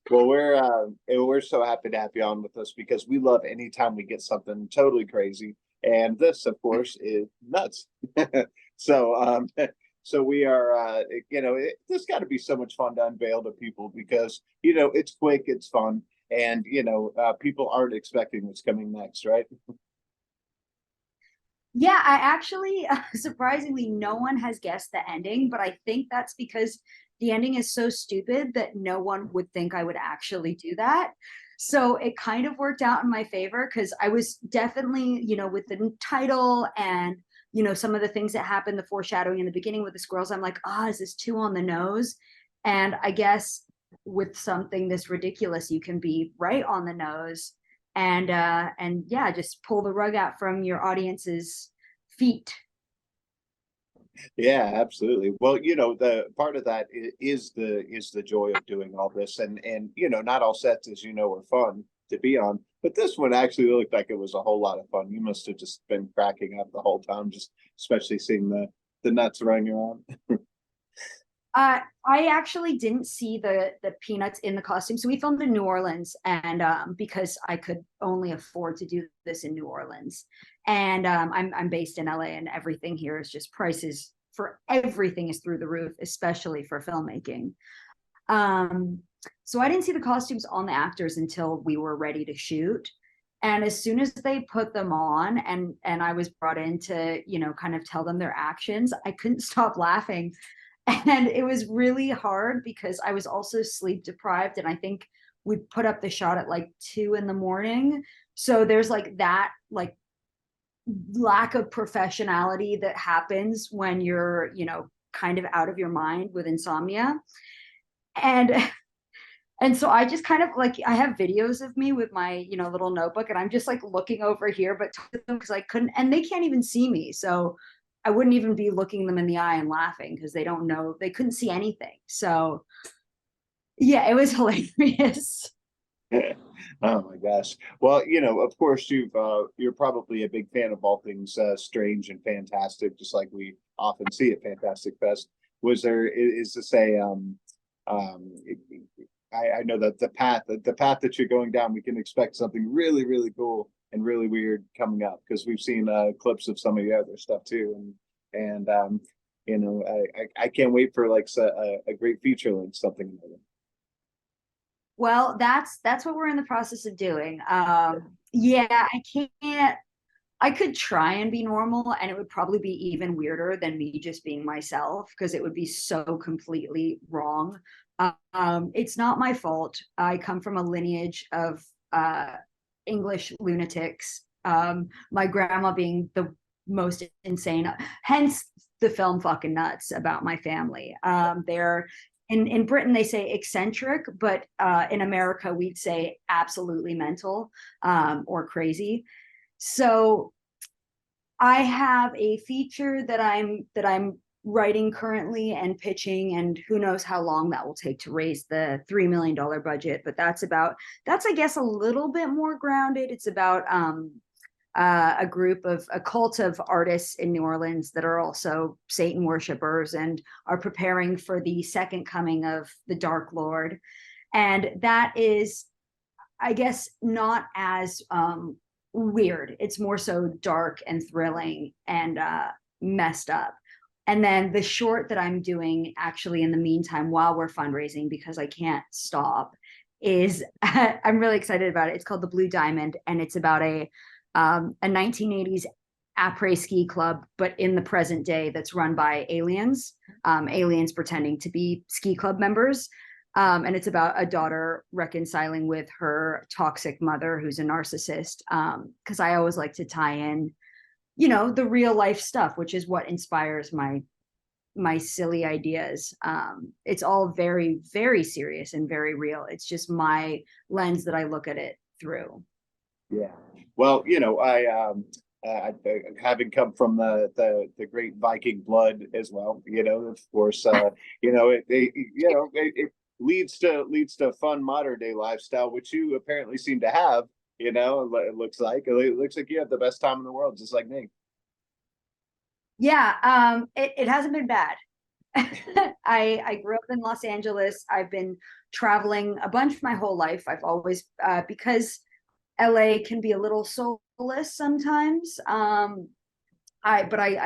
Well, we're so happy to have you on with us because we love anytime we get something totally crazy. And this, of course, is nuts. So, so we are, there's got to be so much fun to unveil to people because, it's quick, it's fun, and, people aren't expecting what's coming next, right? Yeah, I actually, surprisingly, no one has guessed the ending, but I think that's because the ending is so stupid that no one would think I would actually do that. So it kind of worked out in my favor because I was definitely, with the title and, some of the things that happened, the foreshadowing in the beginning with the squirrels, I'm like, is this too on the nose? And I guess with something this ridiculous, you can be right on the nose and yeah, just pull the rug out from your audience's feet. Yeah, absolutely. Well, the part of that is the joy of doing all this, and not all sets, as are fun to be on, but this one actually looked like it was a whole lot of fun. You must have just been cracking up the whole time, just especially seeing the nuts running around. I actually didn't see the peanuts in the costume, so we filmed in New Orleans, and because I could only afford to do this in New Orleans, and I'm based in LA, and everything here is just prices for everything is through the roof, especially for filmmaking. Um, so I didn't see the costumes on the actors until we were ready to shoot. And as soon as they put them on and I was brought in to, kind of tell them their actions, I couldn't stop laughing. And it was really hard because I was also sleep deprived. And I think we put up the shot at like 2 in the morning. So there's like that like lack of professionality that happens when you're, kind of out of your mind with insomnia. And and so I just kind of like I have videos of me with my little notebook, and I'm just like looking over here, but because I couldn't, and they can't even see me, so I wouldn't even be looking them in the eye and laughing because they don't know, they couldn't see anything. So yeah, it was hilarious. Oh my gosh. Well, of course you're probably a big fan of all things strange and fantastic, just like we often see at Fantastic Fest. Was there is to say um I know that the path that you're going down, we can expect something really, really cool and really weird coming up because we've seen clips of some of the other stuff too, and I can't wait for like a great feature length something like that. Well, that's what we're in the process of doing. Yeah, I could try and be normal, and it would probably be even weirder than me just being myself because it would be so completely wrong. It's not my fault. I come from a lineage of English lunatics. My grandma being the most insane, hence the film Fucking Nuts about my family. They're in Britain they say eccentric, but in America we'd say absolutely mental or crazy. So I have a feature that I'm writing currently and pitching, and who knows how long that will take to raise the $3 million budget. But that's I guess a little bit more grounded. It's about a cult of artists in New Orleans that are also Satan worshippers and are preparing for the second coming of the Dark Lord, and that is I guess not as weird. It's more so dark and thrilling and messed up. And then the short that I'm doing actually in the meantime while we're fundraising because I can't stop is I'm really excited about it. It's called The Blue Diamond, and it's about a 1980s après ski club, but in the present day that's run by aliens, aliens pretending to be ski club members. And it's about a daughter reconciling with her toxic mother, who's a narcissist. Because I always like to tie in, the real life stuff, which is what inspires my silly ideas. It's all very, very serious and very real. It's just my lens that I look at it through. Yeah. Well, having come from the great Viking blood as well, of course, it leads to fun modern day lifestyle, which you apparently seem to have. It looks like you have the best time in the world, just like me. Yeah, it hasn't been bad. I grew up in Los Angeles. I've been traveling a bunch my whole life. I've always, because LA can be a little soulless sometimes. I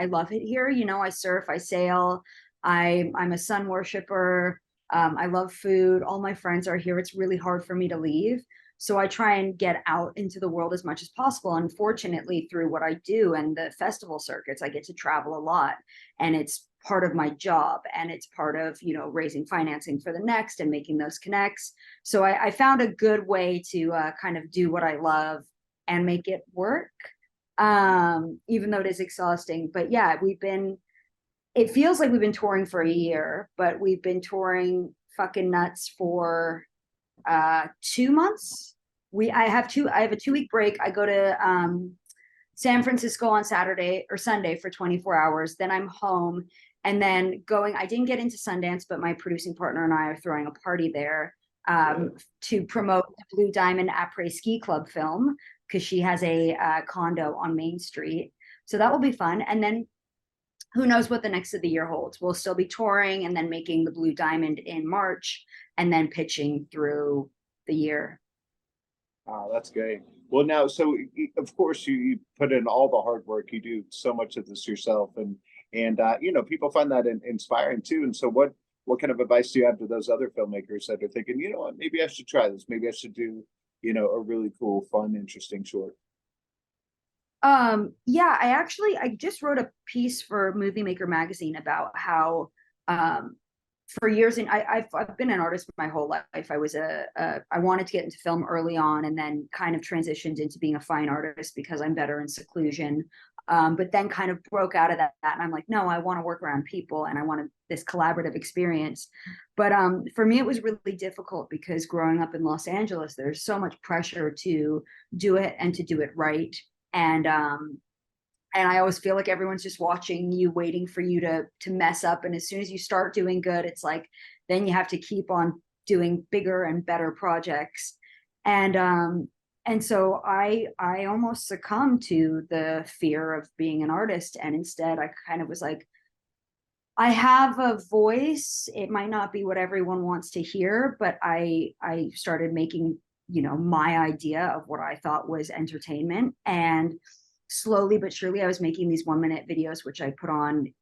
love it here. You know, I surf, I sail, I'm a sun worshiper. I love food. All my friends are here. It's really hard for me to leave. So I try and get out into the world as much as possible. Unfortunately, through what I do and the festival circuits, I get to travel a lot, and it's part of my job, and it's part of, you know, raising financing for the next and making those connects. So I found a good way to kind of do what I love and make it work, even though it is exhausting. But yeah, it feels like we've been touring for a year, but we've been touring Fck'n Nuts for 2 months. I have a 2 week break. I go to San Francisco on Saturday or Sunday for 24 hours. Then I'm home, and then I didn't get into Sundance, but my producing partner and I are throwing a party there to promote the Blue Diamond Après Ski Club film, because she has a condo on Main Street. So that will be fun. And then who knows what the next of the year holds. We'll still be touring and then making the Blue Diamond in March, and then pitching through the year. Oh, that's great. Well, now, so of course you put in all the hard work. You do so much of this yourself, and you know, people find that inspiring too. And so, what kind of advice do you have to those other filmmakers that are thinking, you know what, maybe I should try this. Maybe I should do, you know, a really cool, fun, interesting short. Yeah, I just wrote a piece for Movie Maker magazine about how for years, and I've been an artist my whole life. I wanted to get into film early on, and then kind of transitioned into being a fine artist because I'm better in seclusion. But then kind of broke out of that, and I'm like, no, I want to work around people, and I want this collaborative experience. But for me, it was really difficult because growing up in Los Angeles, there's so much pressure to do it and to do it right. And I always feel like everyone's just watching you, waiting for you to mess up. And as soon as you start doing good, it's like then you have to keep on doing bigger and better projects. And so I almost succumbed to the fear of being an artist, and instead I kind of was like, I have a voice. It might not be what everyone wants to hear, but I started making, you know, my idea of what I thought was entertainment. And slowly but surely I was making these 1 minute videos, which I put on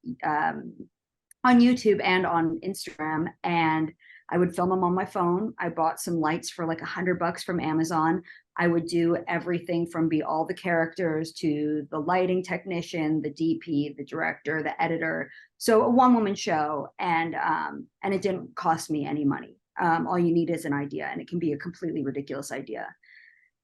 YouTube and on Instagram, and I would film them on my phone. I bought some lights for like $100 from Amazon. I would do everything from be all the characters to the lighting technician, the DP, the director, the editor. So a one-woman show, and it didn't cost me any money. All you need is an idea, and it can be a completely ridiculous idea.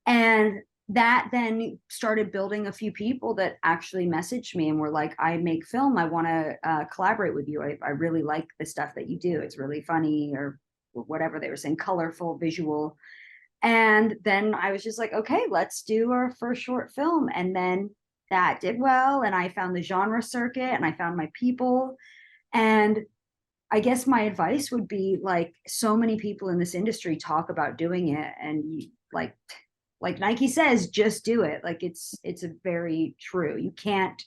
And that then started building a few people that actually messaged me and were like, I make film, I want to collaborate with you. I really like the stuff that you do. It's really funny, or whatever they were saying, colorful, visual. And then I was just like, okay, let's do our first short film. And then that did well, and I found the genre circuit, and I found my people. And I guess my advice would be, like, so many people in this industry talk about doing it, and you, like Nike says, just do it. Like it's a very true. You can't,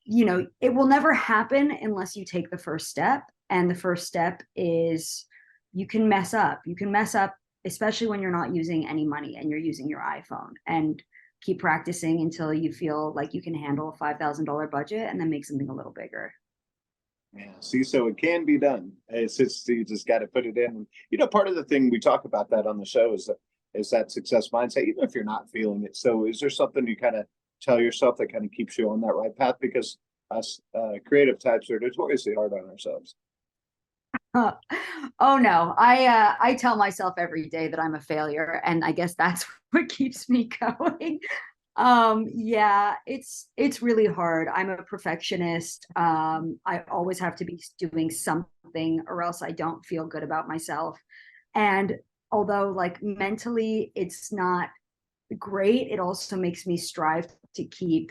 you know, it will never happen unless you take the first step. And the first step is you can mess up. You can mess up, especially when you're not using any money and you're using your iPhone, and keep practicing until you feel like you can handle a $5,000 budget, and then make something a little bigger. Yeah, see, so it can be done. It's just you just got to put it in. You know, part of the thing we talk about that on the show is that success mindset, even if you're not feeling it. So, is there something you kind of tell yourself that kind of keeps you on that right path? Because us creative types are notoriously hard on ourselves. Oh no, I tell myself every day that I'm a failure, and I guess that's what keeps me going. Yeah, it's really hard. I'm a perfectionist. I always have to be doing something, or else I don't feel good about myself. And although, like, mentally it's not great, it also makes me strive to keep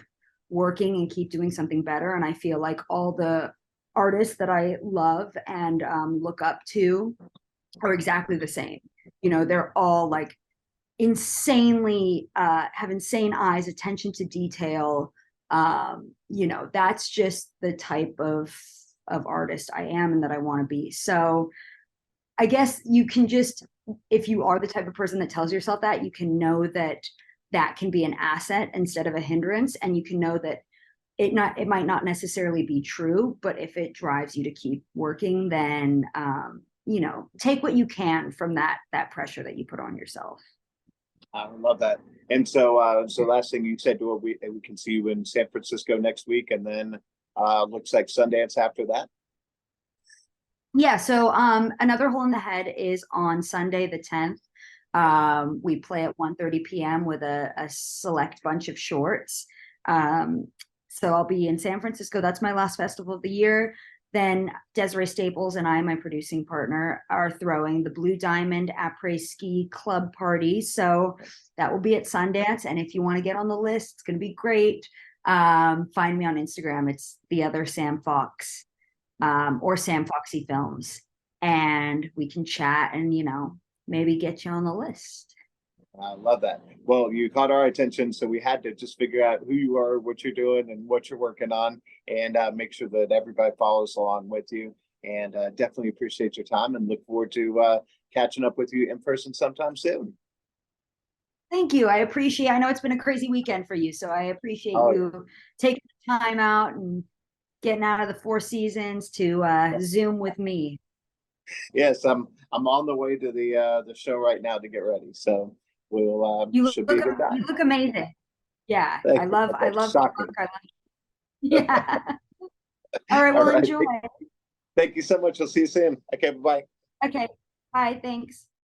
working and keep doing something better. And I feel like all the artists that I love and look up to are exactly the same. You know, they're all like insanely have insane eyes, attention to detail. You know, that's just the type of artist I am and that I want to be. So I guess you can just, if you are the type of person that tells yourself that, you can know that that can be an asset instead of a hindrance, and you can know that it might not necessarily be true, but if it drives you to keep working, then take what you can from that pressure that you put on yourself. I love that. And so, so last thing you said, well, we can see you in San Francisco next week, and then looks like Sundance after that. Yeah, so another hole in the head is on Sunday the 10th. We play at 1:30 p.m. with a select bunch of shorts. So I'll be in San Francisco. That's my last festival of the year. Then Desiree Staples and I, my producing partner, are throwing the Blue Diamond Après Ski Club Party. So that will be at Sundance. And if you want to get on the list, it's going to be great. Find me on Instagram. It's the other Sam Fox, or Sam Foxy Films. And we can chat and, maybe get you on the list. I love that. Well, you caught our attention, so we had to just figure out who you are, what you're doing, and what you're working on, and make sure that everybody follows along with you. And definitely appreciate your time, and look forward to catching up with you in person sometime soon. Thank you. I know it's been a crazy weekend for you, so I appreciate Oh, you taking the time out and getting out of the Four Seasons to Zoom with me. yes, I'm on the way to the show right now to get ready. So we'll should be a good You time. look amazing. Yeah, Thank you. I That's love the shocking. look. I love Yeah. All right, All well right. enjoy. Thank you so much. I'll see you soon. Okay, bye bye. Okay. Bye, thanks.